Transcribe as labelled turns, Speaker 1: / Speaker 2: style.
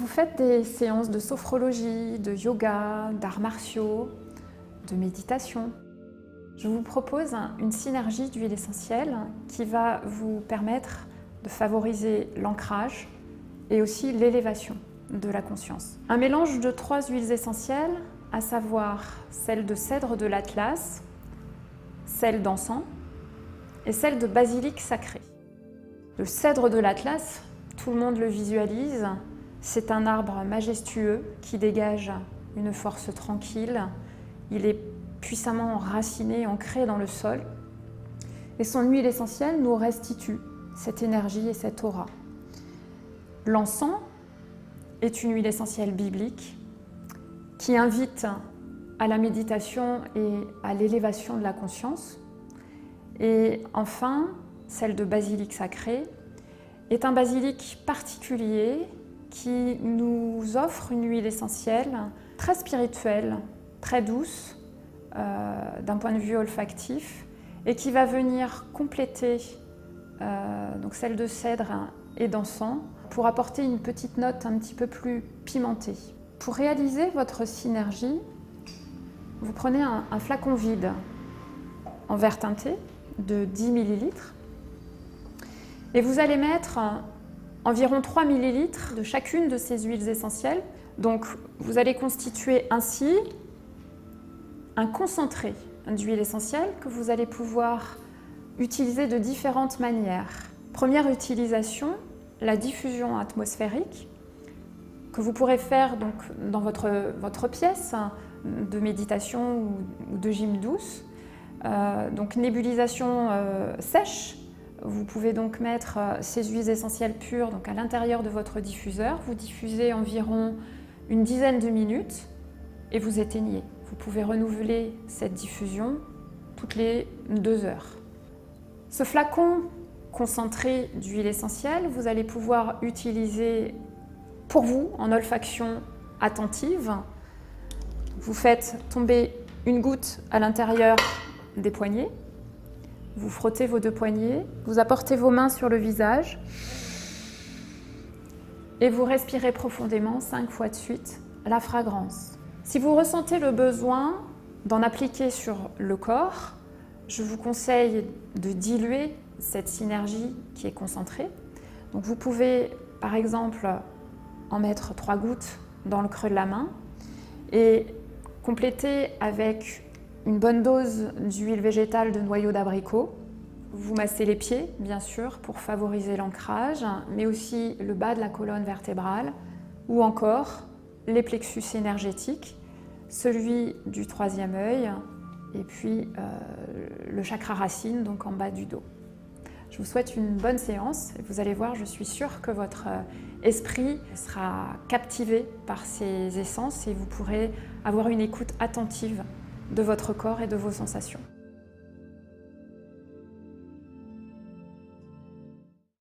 Speaker 1: Vous faites des séances de sophrologie, de yoga, d'arts martiaux, de méditation. Je vous propose une synergie d'huiles essentielles qui va vous permettre de favoriser l'ancrage et aussi l'élévation de la conscience. Un mélange de 3 huiles essentielles, à savoir celle de cèdre de l'Atlas, celle d'encens et celle de basilic sacré. Le cèdre de l'Atlas, tout le monde le visualise, c'est un arbre majestueux qui dégage une force tranquille. Il est puissamment enraciné, ancré dans le sol. Et son huile essentielle nous restitue cette énergie et cette aura. L'encens est une huile essentielle biblique qui invite à la méditation et à l'élévation de la conscience. Et enfin, celle de basilic sacré est un basilic particulier qui nous offre une huile essentielle très spirituelle, très douce d'un point de vue olfactif et qui va venir compléter donc celle de cèdre et d'encens pour apporter une petite note un petit peu plus pimentée. Pour réaliser votre synergie, vous prenez un flacon vide en verre teinté de 10 ml et vous allez mettre environ 3 ml de chacune de ces huiles essentielles. Donc vous allez constituer ainsi un concentré d'huile essentielle que vous allez pouvoir utiliser de différentes manières. Première utilisation, la diffusion atmosphérique que vous pourrez faire donc dans votre pièce de méditation ou de gym douce. Donc nébulisation sèche. Vous pouvez donc mettre ces huiles essentielles pures donc à l'intérieur de votre diffuseur. Vous diffusez environ une dizaine de minutes et vous éteignez. Vous pouvez renouveler cette diffusion toutes les 2 heures. Ce flacon concentré d'huile essentielle, vous allez pouvoir utiliser pour vous en olfaction attentive. Vous faites tomber une goutte à l'intérieur des poignets. Vous frottez vos 2 poignets, vous apportez vos mains sur le visage et vous respirez profondément 5 fois de suite la fragrance. Si vous ressentez le besoin d'en appliquer sur le corps, je vous conseille de diluer cette synergie qui est concentrée. Donc vous pouvez par exemple en mettre 3 gouttes dans le creux de la main et compléter avec une bonne dose d'huile végétale de noyau d'abricot. Vous massez les pieds, bien sûr, pour favoriser l'ancrage, mais aussi le bas de la colonne vertébrale, ou encore les plexus énergétiques, celui du 3e œil, et puis le chakra racine, donc en bas du dos. Je vous souhaite une bonne séance, et vous allez voir, je suis sûre que votre esprit sera captivé par ces essences et vous pourrez avoir une écoute attentive de votre corps et de vos sensations.